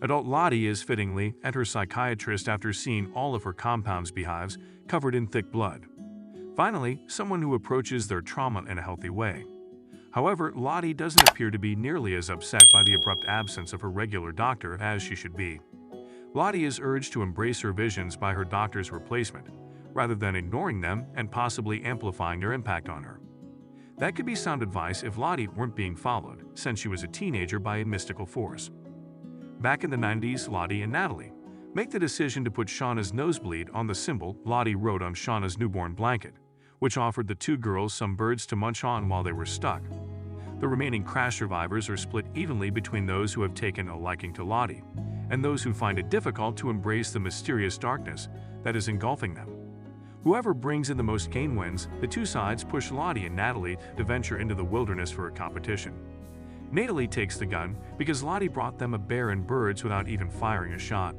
Adult Lottie is fittingly at her psychiatrist after seeing all of her compound's beehives covered in thick blood. Finally, someone who approaches their trauma in a healthy way. However, Lottie doesn't appear to be nearly as upset by the abrupt absence of her regular doctor as she should be. Lottie is urged to embrace her visions by her doctor's replacement, rather than ignoring them and possibly amplifying their impact on her. That could be sound advice if Lottie weren't being followed, since she was a teenager, by a mystical force. Back in the 90s, Lottie and Natalie make the decision to put Shauna's nosebleed on the symbol Lottie wrote on Shauna's newborn blanket, which offered the two girls some birds to munch on while they were stuck. The remaining crash survivors are split evenly between those who have taken a liking to Lottie and those who find it difficult to embrace the mysterious darkness that is engulfing them. Whoever brings in the most gain wins. The two sides push Lottie and Natalie to venture into the wilderness for a competition. Natalie takes the gun because Lottie brought them a bear and birds without even firing a shot.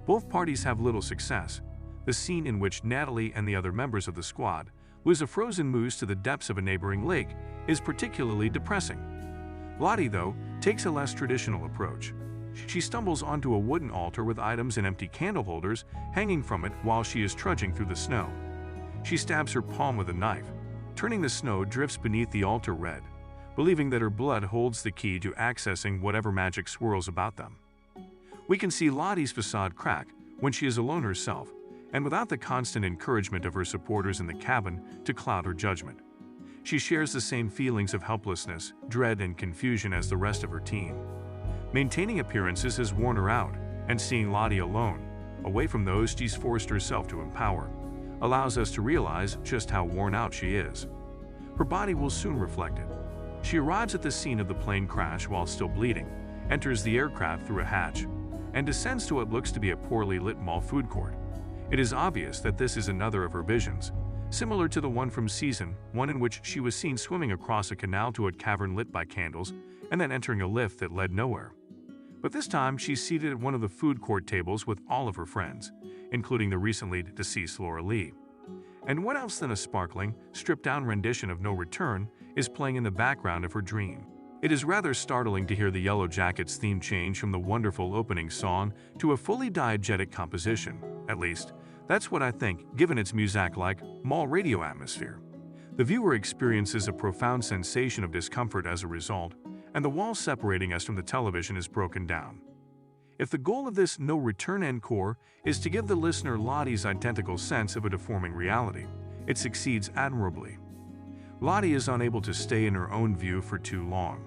Both parties have little success. The scene in which Natalie and the other members of the squad lose a frozen moose to the depths of a neighboring lake is particularly depressing. Lottie, though, takes a less traditional approach. She stumbles onto a wooden altar with items and empty candle holders hanging from it while she is trudging through the snow. She stabs her palm with a knife, turning the snow drifts beneath the altar red, believing that her blood holds the key to accessing whatever magic swirls about them. We can see Lottie's facade crack when she is alone herself, and without the constant encouragement of her supporters in the cabin to cloud her judgment. She shares the same feelings of helplessness, dread, and confusion as the rest of her team. Maintaining appearances has worn her out, and seeing Lottie alone, away from those she's forced herself to empower, allows us to realize just how worn out she is. Her body will soon reflect it. She arrives at the scene of the plane crash while still bleeding, enters the aircraft through a hatch, and descends to what looks to be a poorly lit mall food court. It is obvious that this is another of her visions, similar to the one from Season 1 in which she was seen swimming across a canal to a cavern lit by candles and then entering a lift that led nowhere. But this time she's seated at one of the food court tables with all of her friends, including the recently deceased Laura Lee. And what else than a sparkling, stripped-down rendition of No Return is playing in the background of her dream. It is rather startling to hear the Yellowjackets theme change from the wonderful opening song to a fully diegetic composition. At least, that's what I think, given its muzak-like, mall radio atmosphere. The viewer experiences a profound sensation of discomfort as a result, and the wall separating us from the television is broken down. If the goal of this No Return encore is to give the listener Lottie's identical sense of a deforming reality, it succeeds admirably. Lottie is unable to stay in her own view for too long.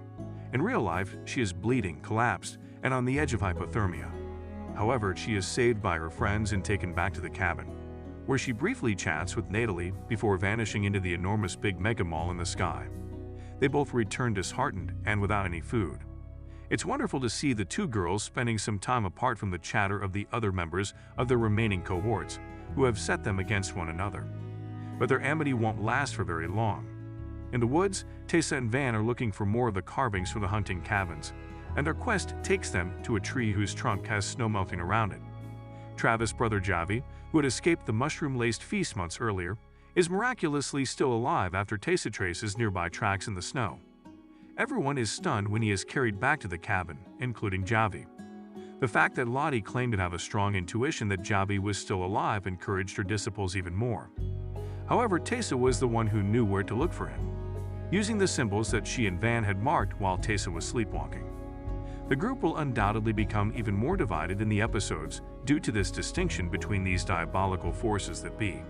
In real life, she is bleeding, collapsed, and on the edge of hypothermia. However, she is saved by her friends and taken back to the cabin, where she briefly chats with Natalie before vanishing into the enormous big mega mall in the sky. They both return disheartened and without any food. It's wonderful to see the two girls spending some time apart from the chatter of the other members of their remaining cohorts, who have set them against one another. But their amity won't last for very long. In the woods, Tessa and Van are looking for more of the carvings from the hunting cabins, and their quest takes them to a tree whose trunk has snow melting around it. Travis' brother Javi, who had escaped the mushroom-laced feast months earlier, is miraculously still alive after Tessa traces nearby tracks in the snow. Everyone is stunned when he is carried back to the cabin, including Javi. The fact that Lottie claimed to have a strong intuition that Javi was still alive encouraged her disciples even more. However, Tessa was the one who knew where to look for him, using the symbols that she and Van had marked while Tessa was sleepwalking. The group will undoubtedly become even more divided in the episodes due to this distinction between these diabolical forces that be.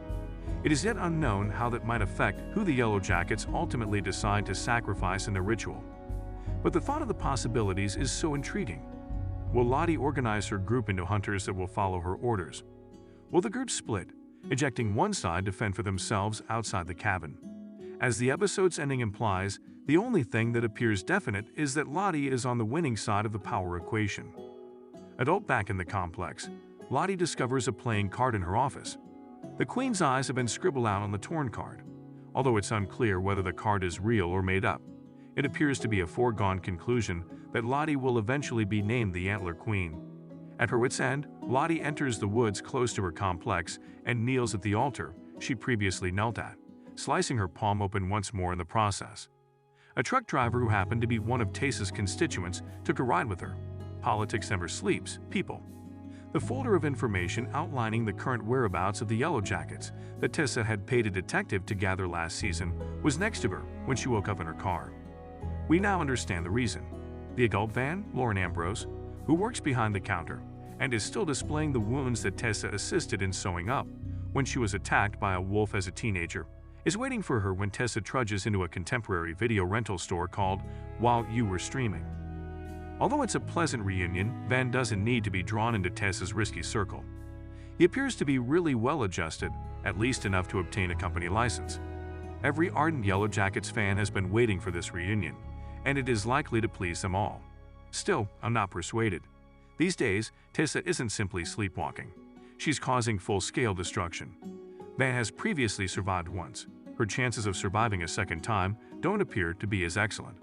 It is yet unknown how that might affect who the Yellowjackets ultimately decide to sacrifice in their ritual. But the thought of the possibilities is so intriguing. Will Lottie organize her group into hunters that will follow her orders? Will the group split, ejecting one side to fend for themselves outside the cabin? As the episode's ending implies, the only thing that appears definite is that Lottie is on the winning side of the power equation. Adult back in the complex, Lottie discovers a playing card in her office. The Queen's eyes have been scribbled out on the torn card. Although it's unclear whether the card is real or made up, it appears to be a foregone conclusion that Lottie will eventually be named the Antler Queen. At her wit's end, Lottie enters the woods close to her complex and kneels at the altar she previously knelt at, slicing her palm open once more in the process. A truck driver who happened to be one of Tessa's constituents took a ride with her, politics never sleeps, people. The folder of information outlining the current whereabouts of the Yellowjackets that Tessa had paid a detective to gather last season was next to her when she woke up in her car. We now understand the reason. The adult van, Lauren Ambrose, who works behind the counter and is still displaying the wounds that Tessa assisted in sewing up when she was attacked by a wolf as a teenager, is waiting for her when Tessa trudges into a contemporary video rental store called While You Were Streaming. Although it's a pleasant reunion, Van doesn't need to be drawn into Tessa's risky circle. He appears to be really well adjusted, at least enough to obtain a company license. Every ardent Yellowjackets fan has been waiting for this reunion, and it is likely to please them all. Still, I'm not persuaded. These days, Tessa isn't simply sleepwalking. She's causing full-scale destruction. Van has previously survived once. Her chances of surviving a second time don't appear to be as excellent.